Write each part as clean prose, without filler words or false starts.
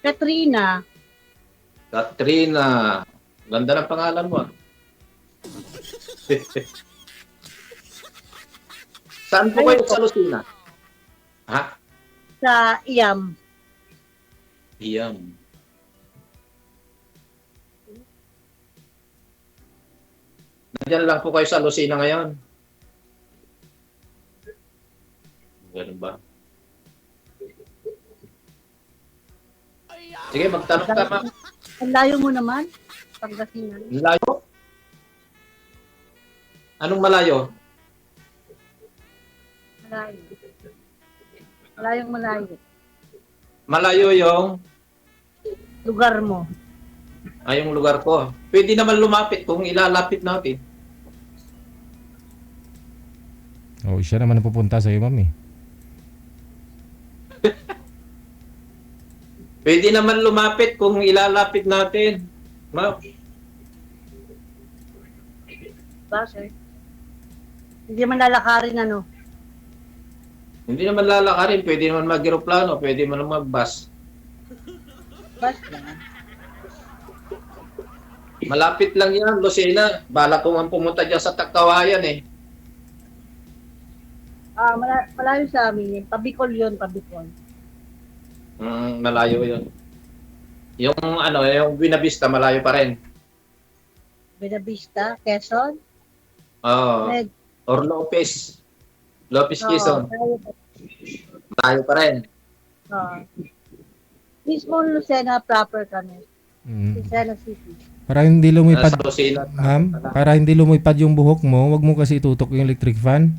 Katrina. Katrina. Ganda ng pangalan mo. Saan po kayo sa Lucena? Ha? Sa Iyam. Iyam. Nandiyan lang po kayo sa Lucena ngayon. Ganun ba? Sige, magtanong ka, ma'am. Ang layo mo naman. Pangasinan. Malayo? Anong malayo? Malayo. Malayong malayo. Malayo yung Lugar mo. yung lugar ko. Pwede naman lumapit kung ilalapit natin. Oh, siya naman ang pupunta sa iyo, ma'am eh. Pwede naman lumapit kung ilalapit natin. Ma'am. Bakit? Hindi man lalakarin ano. Hindi naman lalakarin. Pwede naman mag-aeroplano. Pwede naman mag-bus. Basta. Malapit lang yan, Lucena. Bala ko nga pumunta dyan sa Tagkawayan eh. Malayo sa amin. Pabicol yun, Pabicol. Malayo yun. Yung yung Buena Vista, malayo pa rin. Buena Vista, Quezon. Oo. Or Lopez. Lopez Quezon. Malayo pa rin. Mismo Lucena proper kami. Lucena City. Para hindi lumipad, Sa Lucena. ma'am, para hindi lumipad yung buhok mo, wag mo kasi itutok yung electric fan.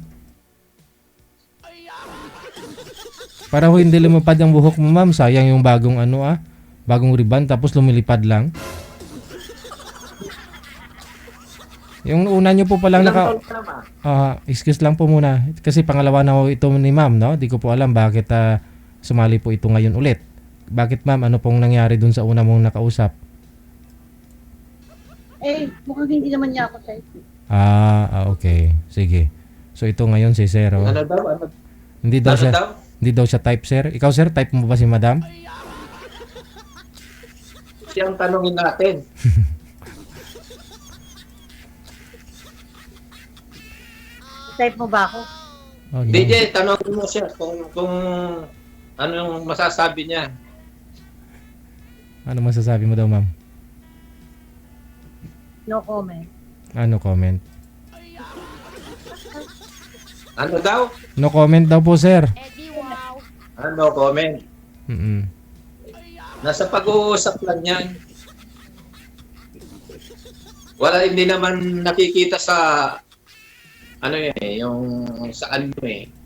Para ho hindi lumipad ang buhok mo, ma'am, sayang yung bagong ribbon tapos lumilipad lang. Yung una nyo po palang Ilang taon ka na, excuse lang po muna. Kasi pangalawa na ho ito ni ma'am, no? Di ko po alam bakit sumali po ito ngayon ulit. Bakit ma'am, ano pong nangyari dun sa una mong nakausap? Mukhang hindi naman niya ako type. Okay. Sige. So ito ngayon si Sir. Oh. Ano daw? Hindi daw Ano siya daw? hindi daw siya type, sir. Ikaw, sir, type mo ba si madam? Siyang tanongin natin. Type mo ba ako? Oh, no. DJ, tanongin mo siya kung ano yung masasabi niya. Ano masasabi mo daw, ma'am? No comment. Ano comment? Ano daw? No comment daw po, sir. Ano comment? Mm-mm. Nasa pag-uusap lang yan. Wala, hindi naman nakikita sa yung sa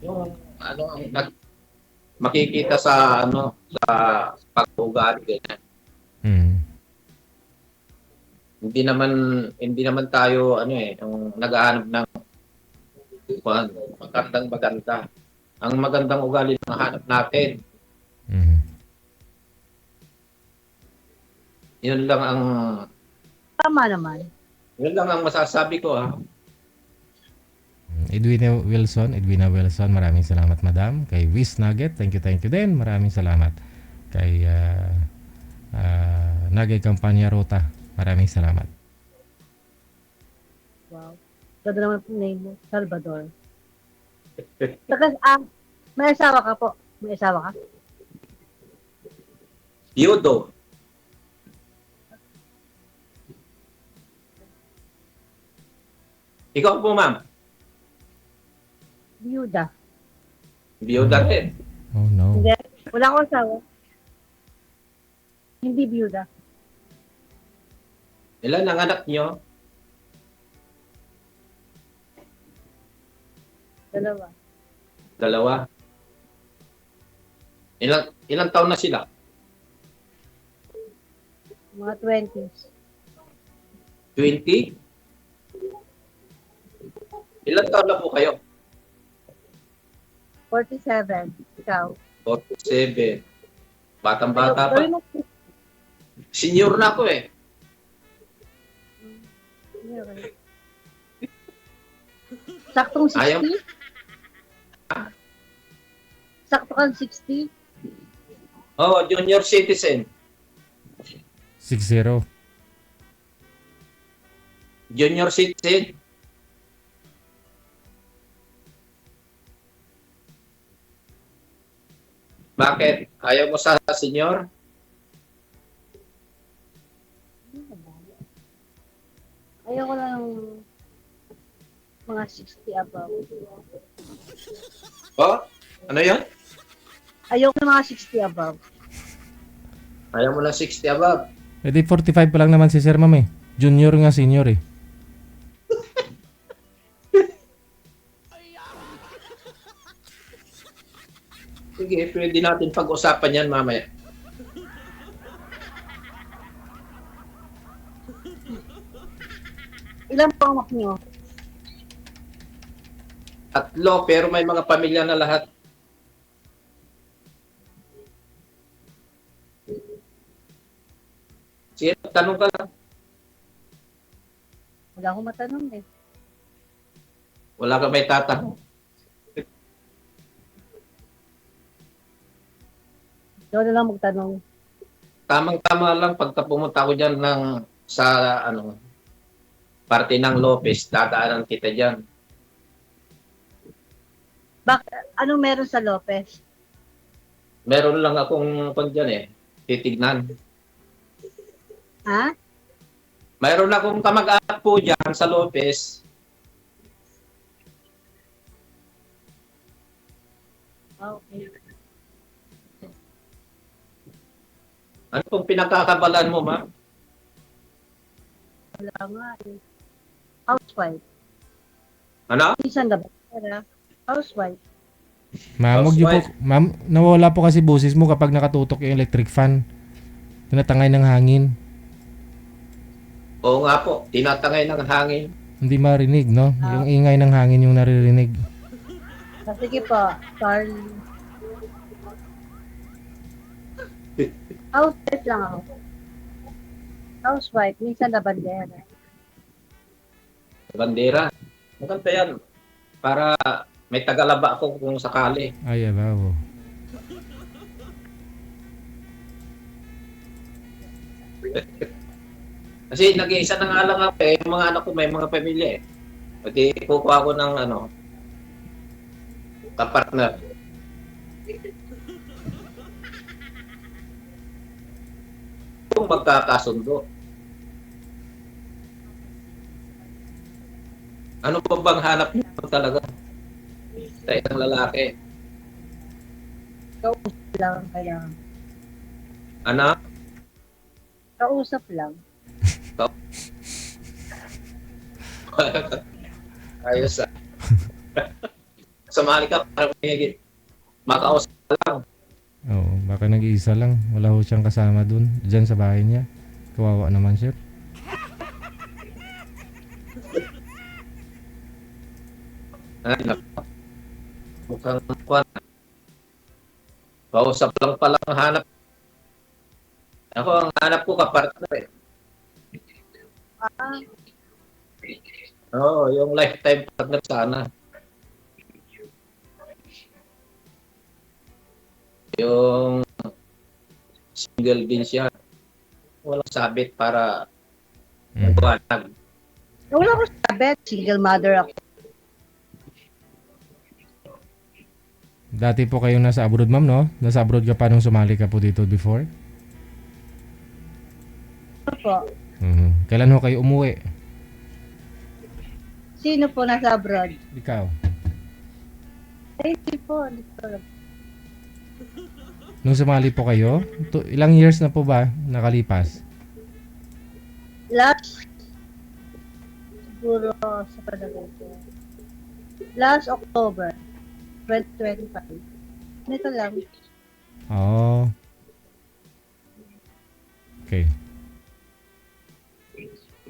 yung makikita sa sa pag-uugali ganyan. Hindi naman tayo yung naghahanap ng maganda. Ang magandang ugali na hanap natin. Yun lang ang Tama naman. Yun lang ang masasabi ko, ha. Edwina Wilson, maraming salamat, madam. Kay Wiz Nugget, thank you din. Maraming salamat. Kay Nugget Campania Rota, maraming salamat. Wow. Ganda naman po name mo, Salvador. May asawa ka po. May asawa ka? Yodo. Ikaw po, ma'am. Biyuda. Biyuda rin. Oh no. Hindi. Wala akong asawa. Hindi biyuda. Ilan ang anak nyo? Dalawa. Ilang taon na sila? Mga 20s. 20? Ilang taon na po kayo? 47. Ikaw. 47. Batang-bata pa. Gawin mo. Senior na ako eh. Saktong 60? Ayaw. Sakto kang 60? Oh, junior citizen. 60. Junior citizen. Bakit? Ayaw mo sa senior? Ayoko lang mga 60 above. Oh? Ano yan? Ayoko ng mga 60 above. Ayaw mo lang 60 above. Eh di 45 pa lang naman si Sir Ma'am eh. Junior nga senior eh. Sige, pwede natin pag-usapan yan mamaya. Ilan po ang anak niyo? 3, pero may mga pamilya na lahat. Sige, tanong ka lang. Wala akong matanong eh. Wala ka may tatanong. Ikaw na lang magtanong. Tamang-tama lang pagka pumunta ko dyan sa parte ng Lopez, dadaanan kita dyan. Anong meron sa Lopez? Meron lang akong dyan eh, titignan. Ha? Mayroon akong kamag-anak po dyan sa Lopez. Okay. Ano pong pinagkakabalan mo, ma'am? Wala nga eh. Housewife. Ano? Minsan na ba? Housewife. Ma'am, wag niyo po, Housewife. ma'am, nawala po kasi boses mo kapag nakatutok yung electric fan. Tinatangay ng hangin. Oo nga po, tinatangay ng hangin. Hindi marinig, no? Yung ingay ng hangin yung naririnig. Sige po. Sorry. Housewife lang ako. Housewife. Minsan na bandera. Bandera. Maganda yan. Para may tagalaba ako kung sakali. Ay, abaw. Kasi nag-iisa na nga lang ako eh. Yung mga anak ko may mga pamilya eh. Pati kukuha ko ng kapartner. Kung magkakasundo. Ano pa bang hanap niyo talaga sa isang lalaki? Kausap lang ang kailangan. Ano? Kausap lang. Ayos ah. Sumali ka para may makausap lang. Oo, baka nag-iisa lang. Wala ho siyang kasama dun. Diyan sa bahay niya. Kawawa naman, sir. Ay, naku. Mukhang kwan. Kausap lang pala ang hanap. Ako, ang hanap ko kapartner eh. Ah, Oo, yung lifetime partner sana. Yung single din siya. Walang sabit para magwanag. wala ko sabi. Single mother ako. Dati po kayo nasa abroad, ma'am, no? Nasa abroad ka pa nung sumali ka po dito before? Ano po? Kailan ho kayo umuwi? Sino po nasa abroad? Ikaw. Ay, hindi po. Hindi po. Nung sumali po kayo, ilang years na po ba nakalipas? Last, siguro sa palagay ko. Last October 2025. Nito lang. Oh. Okay.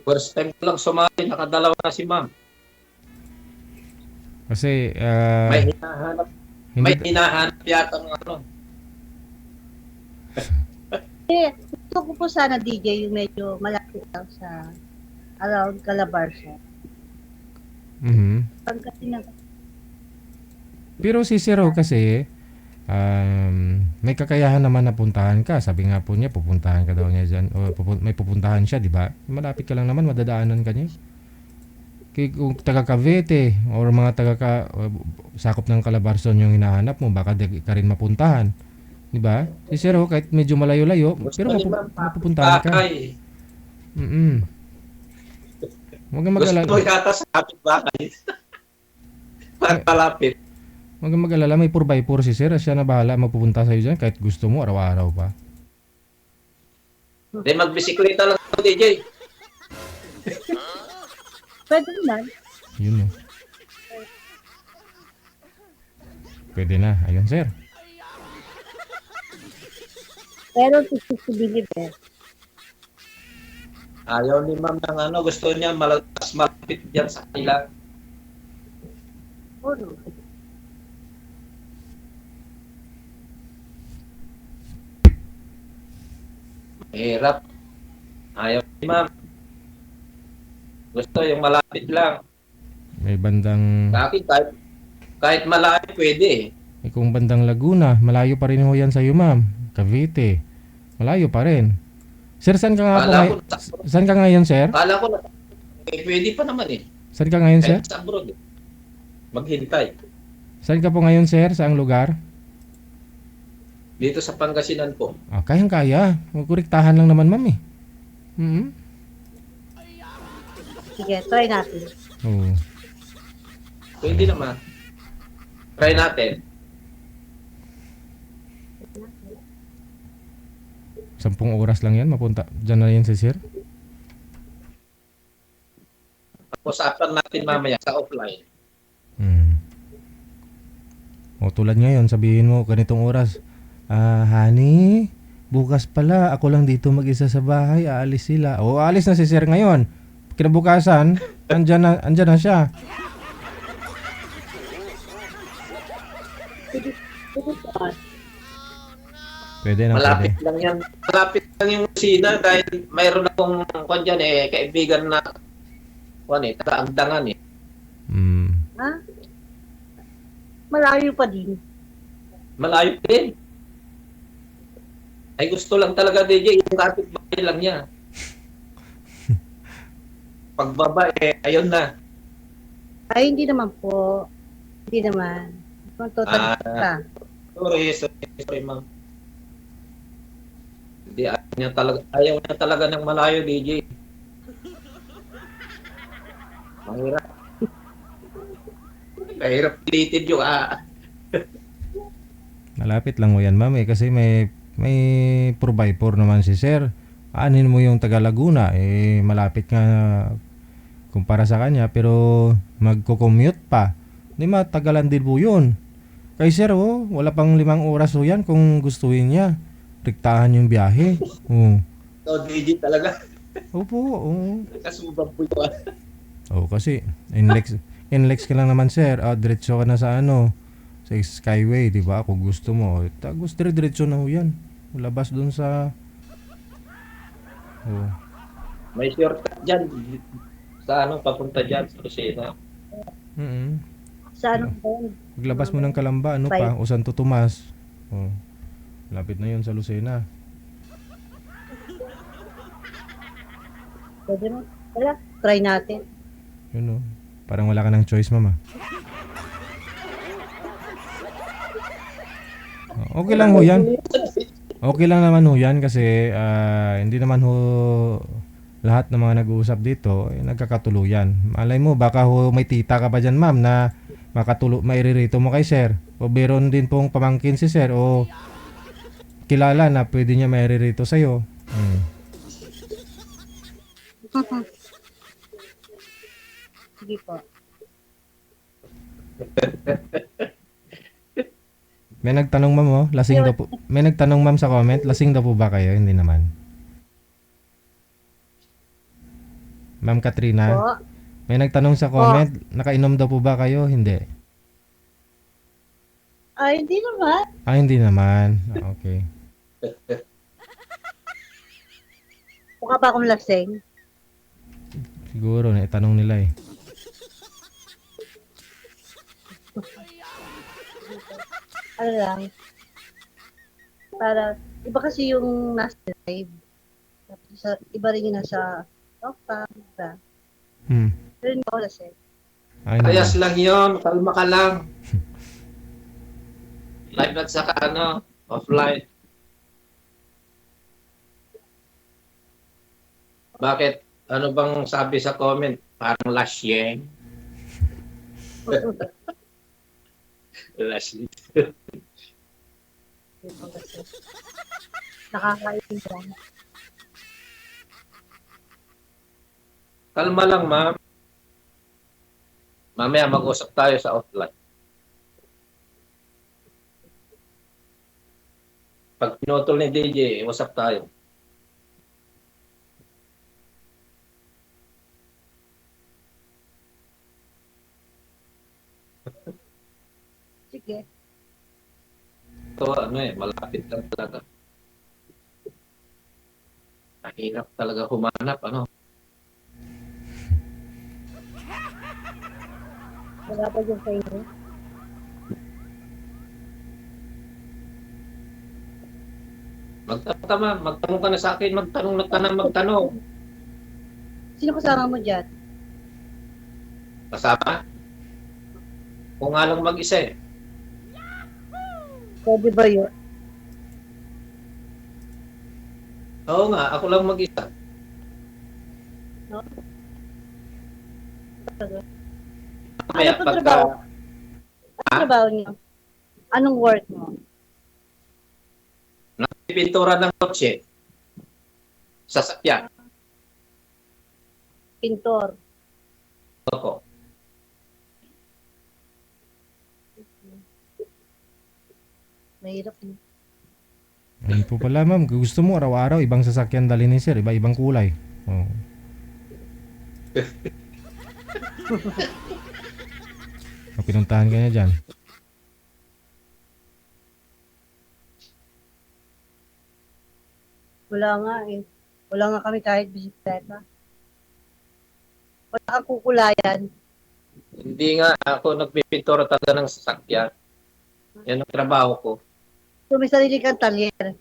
First time ko lang sumali, nakadalawa na si ma'am. Kasi, May hinahanap, may hinahanap yata ng Eh, gusto ko po sana DJ yung medyo malapit lang sa around Calabarzon. mhm. Pag kasi Pero si Sir ho kasi, may kakayahan naman na puntahan ka. Sabi nga po niya, pupuntahan ka daw niya dyan. O may pupuntahan siya, di ba? Malapit ka lang naman, madadaanan ka niya. Kung taga Cavite or mga sakop ng Calabarzon yung hinahanap mo, baka di ka rin mapuntahan. Di ba? Si Sir, kahit medyo malayo-layo, pero mapupuntahan ka. Bakay. Huwag kang Gusto mag-alala. mo yata sa kapit-bakay. Pagpalapit. Huwag kang mag-alala, may 4x4 si Sir. Siya na bahala mapupunta sa'yo dyan kahit gusto mo, araw-araw pa. Hindi, magbisikleta lang ako, DJ. Pwede naman. Yun o. Pwede na. Ayun, Sir. Pero accessibility. Ayaw ni ma'am ng gusto niya mas malapit dyan sa kanila. Oo. Mahirap. Ayaw ni ma'am. Gusto yung malapit lang. May bandang... Sa akin, kahit malayo, pwede. Kung bandang Laguna, malayo pa rin ho yan sa'yo, ma'am. Cavite. Malayo pa rin. Sir, saan ka nga po ngayon? Saan ka ngayon, Sir? Kala ko na, pwede pa naman eh. Saan ka ngayon, Sir? Kahit sa abroad eh. Maghintay. Saan ka po ngayon, Sir? Saang lugar? Dito sa Pangasinan po. Kayang-kaya. Magkurektahan lang naman, ma'am eh. Sige, try natin. Oo. Pwede naman. Try natin. 10 oras lang yan, mapunta. Diyan na yan si Sir. Usapan natin mamaya sa offline. O tulad ngayon, sabihin mo, ganitong oras, honey, bukas pala, ako lang dito mag-isa sa bahay, aalis sila. O, aalis na si Sir ngayon. Kinabukasan, andyan na siya. Pwede na, Malapit pwede. lang yan. Malapit lang yung kusina dahil mayroon akong dyan kaibigan na taga-Agdangan eh. Ha? Malayo pa din. Malayo din. Ay gusto lang talaga DJ, yung kapit-bahay lang niya. Pagbaba ayun na. Ay, hindi naman po. Hindi naman. Total ka. Sorry ma'am. Hindi, ayaw niya talaga ng malayo, DJ. Mahirap. Mahirap pilitin yung Malapit lang mo yan, ma'am, kasi may 4x4 naman si Sir. Aanin mo yung taga Laguna, malapit nga kumpara sa kanya, pero magko-commute pa. Di matagalan din po yun. Kay Sir, wala pang 5 oras ho yan kung gustuin niya. Rektahan yung biyahe. So, DJ talaga. Opo, oo. Kasubang po yun. Kasi NLEX ka lang naman, Sir. Diretso ka na sa sa Skyway, di ba? Kung gusto mo. Diretso na ho yan. Labas dun sa... May shortcut dyan. Sa papunta dyan sa Lucena. Sa ano po? Paglabas mo ng Kalamba, o Santo Tomas. Lapit na yun sa Lucena. Pwede mo. Wala, try natin. Yun parang wala ka ng choice, mama. Okay lang ho yan. Okay lang naman ho yan kasi hindi naman ho lahat ng mga nag-uusap dito nagkakatuluyan. Malay mo, baka ho may tita ka pa dyan, ma'am, na mairirito mo kay Sir. O meron din pong pamangkin si Sir o kilala na pwede niya mairirito sa'yo. Sige po. May nagtanong, ma'am, lasing daw po. May nagtanong, ma'am, sa comment, lasing daw po ba kayo? Hindi naman. Ma'am Katrina, Po. may nagtanong sa comment, nakainom daw po ba kayo? Hindi. Ay, hindi naman. Hindi naman. Okay. Mukha ba akong lasing? Siguro, naitanong nila eh. Ano lang, Para, iba kasi yung nasa live. Tapos iba rin yung nasa talk, diba? Hmm. Pero hindi ako lasing. Ay, Parehas naku. lang yun. Kalma ka lang. Live at saka offline. Bakit? Ano bang sabi sa comment? Parang lasyeng. Lasyeng. Hindi ako lasing. Nakakain lang. Kalma lang, ma'am. Mamaya mag-usap tayo sa offline. Pag pinutol ni DJ, usap tayo. Sige. Ito, malapit lang talaga. Mahirap talaga humanap, Wala pa yung sa inyo. Magtanong ka na sa akin, magtanong. Sino kasama mo dyan? Kasama? Kung nga lang mag-isa eh. Pwede ba yun? Oo nga, ako lang mag-isa. No? Mamaya, Ano po trabaho? Ano trabaho niyo? Anong work mo? Pintura ng kotse, sasakyan. Pintor. Opo. Mahirap mo. Ayun po pala, ma'am. Kung gusto mo, araw-araw, ibang sasakyan dali ni sir. Iba-ibang kulay. Oh. Pinuntahan ka niya dyan. Wala nga eh. Wala nga kami kahit bisikleta. Wala kang kukulayan. Hindi nga ako nagpipintura talaga ng sasakyan. Yan ang trabaho ko. So may sarili kang talyer.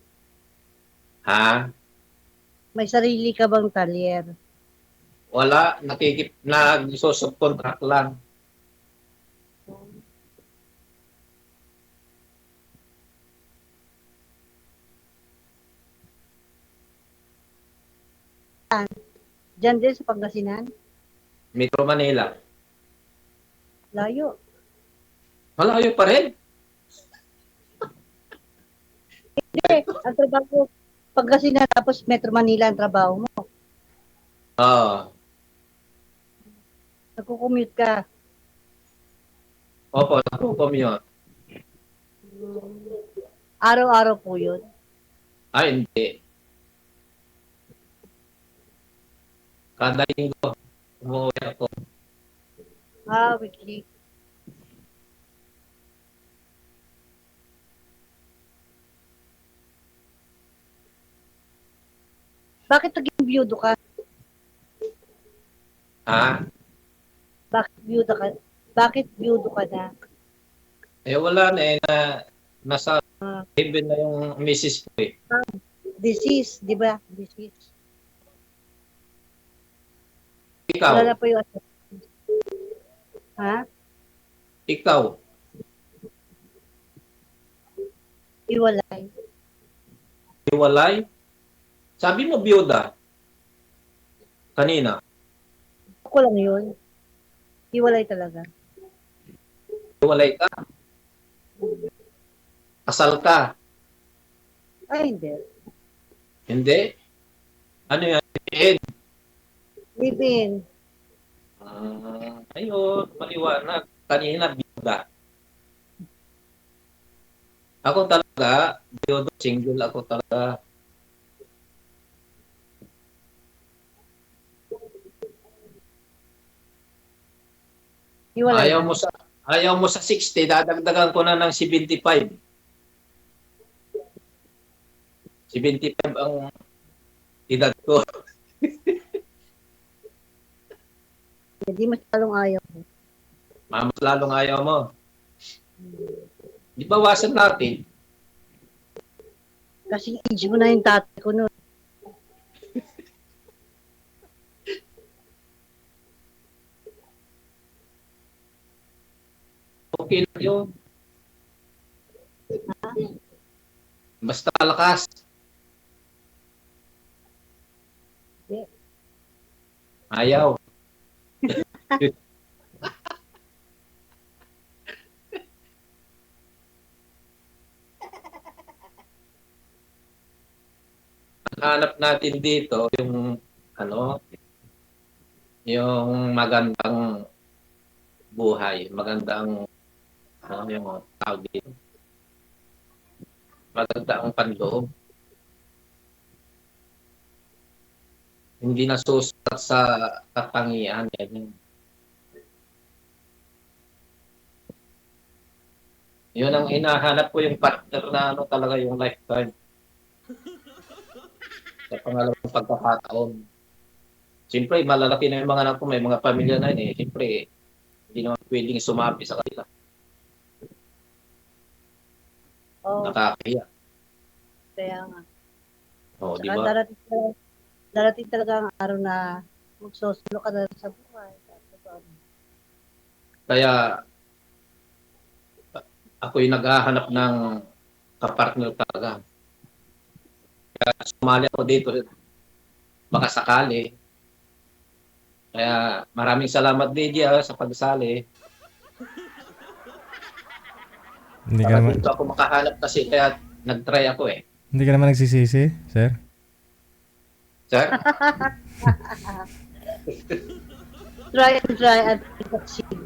Ha? May sarili ka bang talyer? Wala, nagsusubcontract lang. Diyan din sa Pangasinan? Metro Manila. Layo. Malayo pa rin. Hindi. Ang trabaho, Pangasinan tapos Metro Manila ang trabaho mo. Oo. Nagko-commute ka. Opo, nagko-commute. Araw-araw po yun. Hindi. Kada linggo, umuwi ako. Weekly. Bakit naging biyudo ka? Ha? Bakit biyudo ka? Bakit biyudo ka na? Wala na nasa heaven na yung misis ko eh. Disease, di ba? Disease. Ikaw, Wala na po yung Ha? ikaw, Iwalay. hiwalay? Sabi mo biyuda. Kanina, Ako lang yun. Iwalay talaga. hiwalay ka. Kasal ka. Ay, hindi. Hindi. Ano yan? Ed. Live in. Ayun, maliwanag. Kanina, biyuda. Ako talaga, biyuda, single ako talaga. Iwalay Ayaw na. mo sa 60, dadagdagan ko na ng 75. 75 ang edad ko. Hindi masyadong ayaw ko. Mas lalong ayaw mo. Di bawasan natin. Kasi age mo na yung tatay ko noon. Okay lang yun. Basta lakas. Hindi. Ayaw. Ang hanap natin dito, yung ano, yung magandang buhay, magandang yung tawag dito, magandang panloob. Hindi nasusukat sa katangian. Ganyan. Yun ang hinahanap ko yung partner na ano talaga yung lifetime. Sa pangalawang pagkakataon. Siyempre, malalaki na yung mga anak ko, may mga pamilya na yun eh. Siyempre, hindi naman pwedeng sumapi sa kanila. Oh, Nakakahiya. kaya nga. O, di Saka ba? darating talaga ang araw na magsusulo ka na sa buhay. Kaya, ako'y naghahanap ng kapartner talaga. Kaya sumali ako dito, baka sakali. Kaya maraming salamat Lydia sa pagsali. Hindi ka Para naman, dito ako makahanap kasi kaya nag-try ako eh. hindi ka naman nagsisisi, sir? Sir? Try and succeed.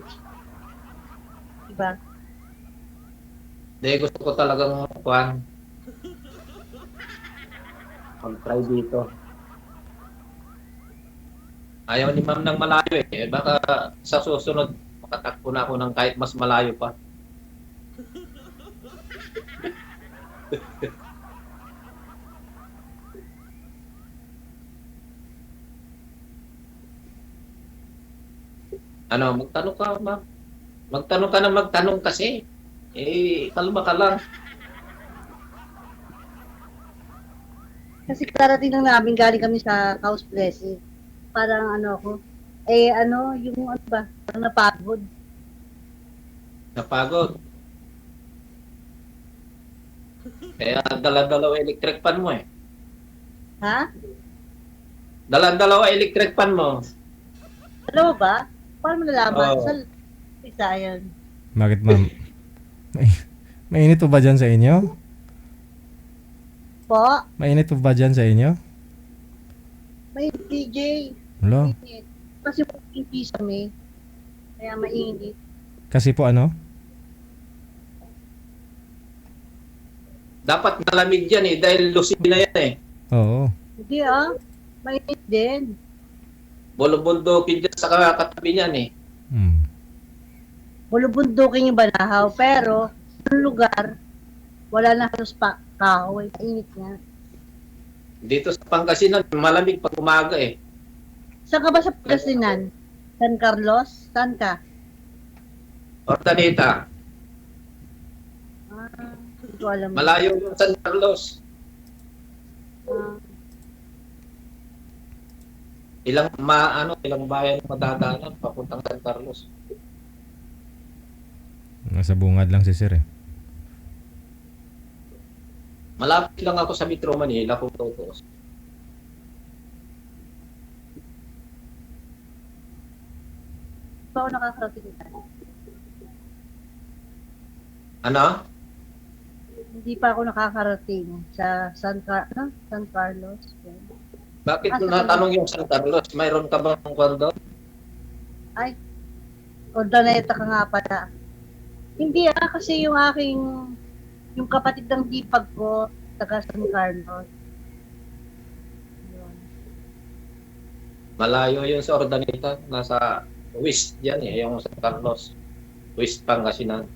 Diba? Hindi, gusto ko talagang mag-try dito. Ayaw ni ma'am ng malayo eh. Baka sa susunod, makatakbo na ako ng kahit mas malayo pa. Ano, magtanong ka, ma'am. Magtanong ka na magtanong kasi. Eh, kalma ka lang. Kasi karating lang namin, galing kami sa house blessing. Parang ano ako, yung ano ba, parang napagod. Napagod. Kaya dala-dalawa electric fan mo eh. Ha? Dala-dalawa electric fan mo. Alam mo ba? Paano mo nalaman? Oo. Sa isa yun. Bakit, ma'am? Mainit po ba dyan sa inyo? Po, Mainit po ba dyan sa inyo? may DJ. Wala. Mainit. Kasi hindi kami. Kaya mainit. Kasi po ano? Dapat malamig yan eh, dahil Lucina yan eh. Oo. Hindi mainit din. Bulubundukin dyan sa katabi niyan eh. Hmm. Bulubundukin yung Banahaw, pero yung lugar, wala na halos kahoy. Mainit nga. Dito sa Pangasinan, malamig pag umaga eh. Saan ka ba sa Pangasinan? San Carlos? Saan ka? Ordaneta, Hindi ko alam. malayo yung San Carlos. Ah, Ilang bayan madadaanan papuntang San Carlos. Nasa bungad lang si sir eh. Malapit lang ako sa Metro Manila kung totoo. pa ako nakakarating dyan. Ano? Hindi pa ako nakakarating sa San Carlos. Bakit mo Sa natanong yung San Carlos? Mayroon ka bang kondo? Ay, Ordaneta ka nga pala. Hindi kasi yung kapatid ng hipag ko, taga San Carlos. Yun. Malayo yun sa Ordaneta. Nasa west yan eh, yung San Carlos. West Pangasinan.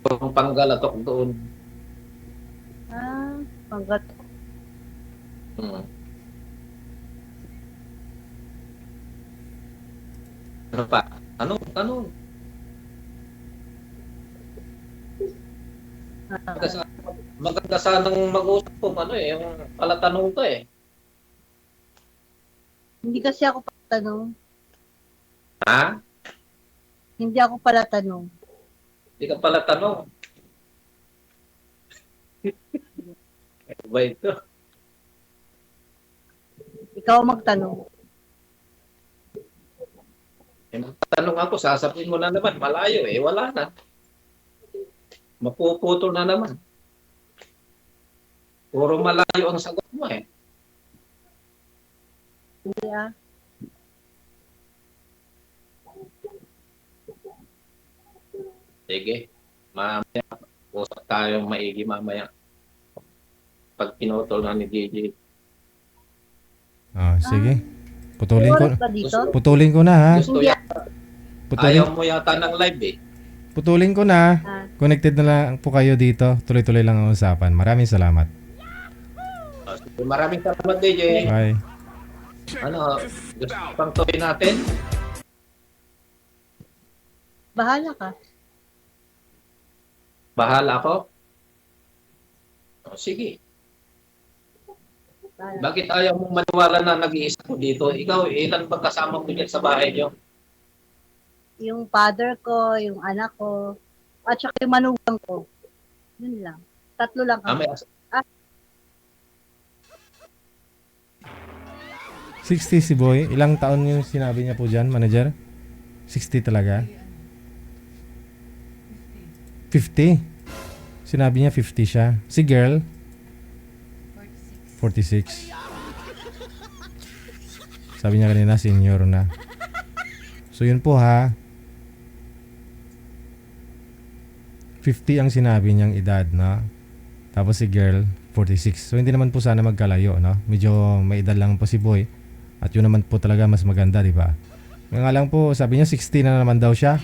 Kung Panggalatok doon. Panggat. Hmm. Ano pa? Ano? Maganda maganda sanang mag-usap kung ano eh, yung palatanong ka eh. Hindi kasi ako patanong. Ha? Hindi ako pala tanong. Hindi ka pala tanong. Ano ba ito? Ikaw magtanong. Eh, magtanong ako, sasabihin mo na naman, malayo eh, wala na. Mapuputol na naman. Puro malayo ang sagot mo eh. Hindi ah. Sige, mamaya, usap tayong maigi mamaya. Pag pinutol na ni Gigi. Sige. May Putulin ko. oras ba dito? Putulin ko na ha. Gusto Hindi yata. Putulin, Ayaw mo yata ng live eh. putulin ko na. Ah, Connected na lang po kayo dito. Tuloy-tuloy lang ang usapan. Maraming salamat. Maraming salamat DJ. Bye. Ano, gusto pang tuloy natin? bahala ka. Bahala ako? O, sige. Bahala. Bakit ayaw mong maniwala na nag-iisa ko dito? Ikaw, ilan ba kasama mo dyan sa bahay niyo? Yung father ko, yung anak ko, at saka yung manugang ko. Yun lang. Tatlo lang Ah, kami. may 60 si Boy. Ilang taon yung sinabi niya po dyan, manager? 60 talaga? 50? Sinabi niya 50 siya. Si girl? 46. Sabi niya kanina, senior na. So yun po ha. 50 ang sinabi niyang edad, no? Tapos si girl, 46. So hindi naman po sana magkalayo, no? Medyo may edad lang po si Boy. At yun naman po talaga mas maganda, di ba? Nga lang po, sabi niya 60 na naman daw siya.